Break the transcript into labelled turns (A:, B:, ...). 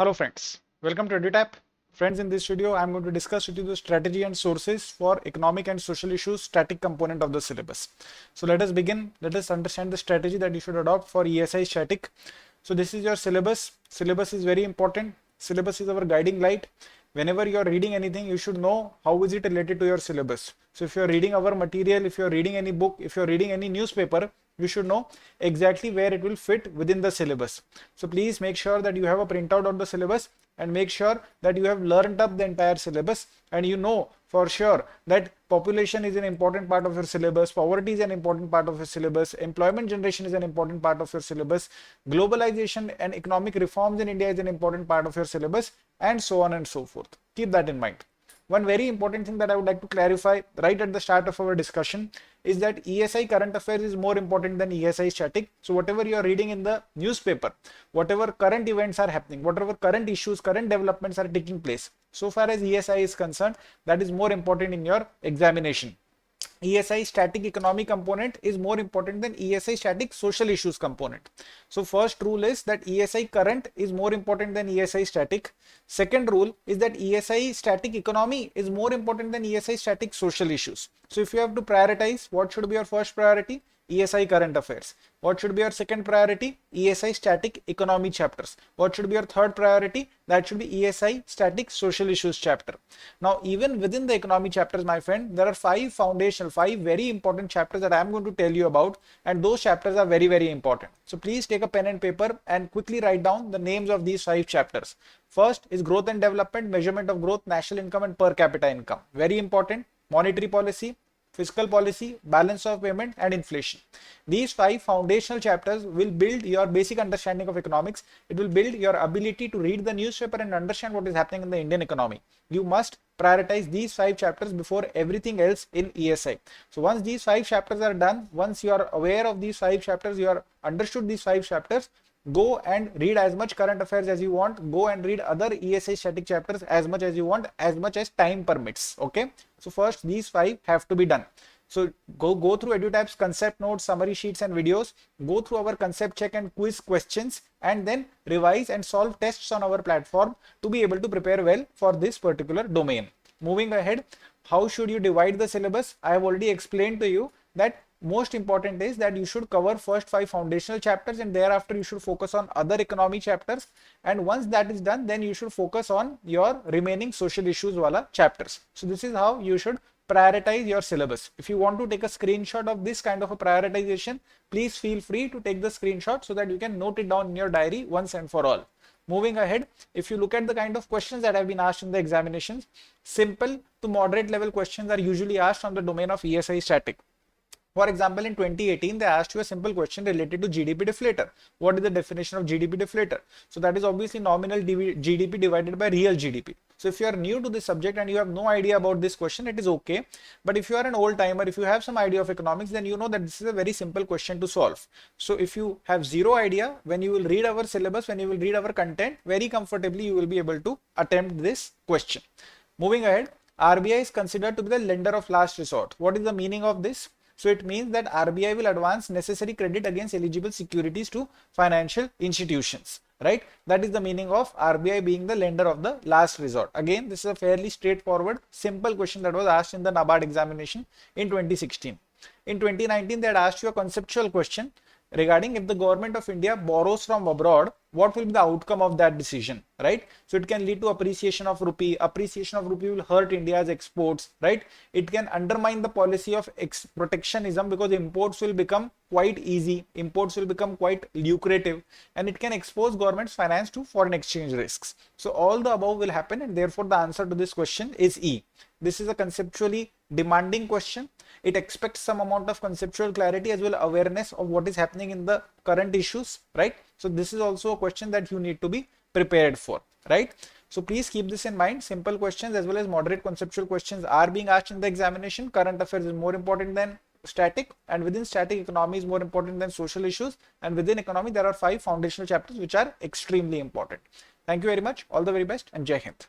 A: Hello friends, welcome to EduTap. Friends, in this video, I am going to discuss with you the strategy and sources for economic and social issues static component of the syllabus. So let us begin. Let us understand the strategy that you should adopt for ESI static. So this is your syllabus. Syllabus is very important. Syllabus is our guiding light. Whenever you are reading anything, you should know how is it related to your syllabus. So if you are reading our material, if you are reading any book, if you are reading any newspaper, you should know exactly where it will fit within the syllabus. So please make sure that you have a printout of the syllabus and make sure that you have learned up the entire syllabus and you know for sure that population is an important part of your syllabus, poverty is an important part of your syllabus, employment generation is an important part of your syllabus, globalization and economic reforms in India is an important part of your syllabus, and so on and so forth. Keep that in mind. One very important thing that I would like to clarify right at the start of our discussion is that ESI current affairs is more important than ESI static. So whatever you are reading in the newspaper, whatever current events are happening, whatever current issues, current developments are taking place, so far as ESI is concerned, that is more important in your examination. ESI static economic component is more important than ESI static social issues component. So first rule is that ESI current is more important than ESI static. Second rule is that ESI static economy is more important than ESI static social issues. So if you have to prioritize, what should be your first priority? ESI current affairs. What should be your second priority? ESI static economy chapters. What should be your third priority? That should be ESI static social issues chapter. Now, even within the economy chapters, my friend, there are five very important chapters that I am going to tell you about, and those chapters are very, very important. So please take a pen and paper and quickly write down the names of these five chapters. First is growth and development, measurement of growth, national income and per capita income. Very important. Monetary policy, fiscal policy, balance of payment and inflation. These five foundational chapters will build your basic understanding of economics. It will build your ability to read the newspaper and understand what is happening in the Indian economy. You must prioritize these five chapters before everything else in ESI. So once these five chapters are done, once you are aware of these five chapters, you are understood these five chapters, go and read as much current affairs as you want, go and read other ESI static chapters as much as you want, as much as time permits. Okay, so first these five have to be done. So go through EduTap's concept notes, summary sheets and videos, go through our concept check and quiz questions, and then revise and solve tests on our platform to be able to prepare well for this particular domain. Moving ahead, how should you divide the syllabus? I have already explained to you that most important is that you should cover first five foundational chapters and thereafter you should focus on other economy chapters, and once that is done, then you should focus on your remaining social issues wala chapters. So this is how you should prioritize your syllabus. If you want to take a screenshot of this kind of a prioritization, please feel free to take the screenshot so that you can note it down in your diary once and for all. Moving ahead, if you look at the kind of questions that have been asked in the examinations, simple to moderate level questions are usually asked from the domain of ESI static. For example, in 2018, they asked you a simple question related to GDP deflator. What is the definition of GDP deflator? So that is obviously nominal GDP divided by real GDP. So if you are new to this subject and you have no idea about this question, it is okay. But if you are an old timer, if you have some idea of economics, then you know that this is a very simple question to solve. So if you have zero idea, when you will read our syllabus, when you will read our content, very comfortably you will be able to attempt this question. Moving ahead, RBI is considered to be the lender of last resort. What is the meaning of this? So it means that RBI will advance necessary credit against eligible securities to financial institutions, right? That is the meaning of RBI being the lender of the last resort. Again, this is a fairly straightforward, simple question that was asked in the NABARD examination in 2016. In 2019, they had asked you a conceptual question regarding if the government of India borrows from abroad, what will be the outcome of that decision, right? So it can lead to appreciation of rupee. Appreciation of rupee will hurt India's exports, right? It can undermine the policy of protectionism because imports will become quite easy, imports will become quite lucrative, and it can expose government's finance to foreign exchange risks. So all the above will happen, and therefore the answer to this question is E. This is a conceptually demanding question. It expects some amount of conceptual clarity as well as awareness of what is happening in the current issues, right? So this is also a question that you need to be prepared for, right? So please keep this in mind. Simple questions as well as moderate conceptual questions are being asked in the examination. Current affairs is more important than static, and within static, economy is more important than social issues, and within economy there are five foundational chapters which are extremely important. Thank you very much. All the very best and Jai Hind.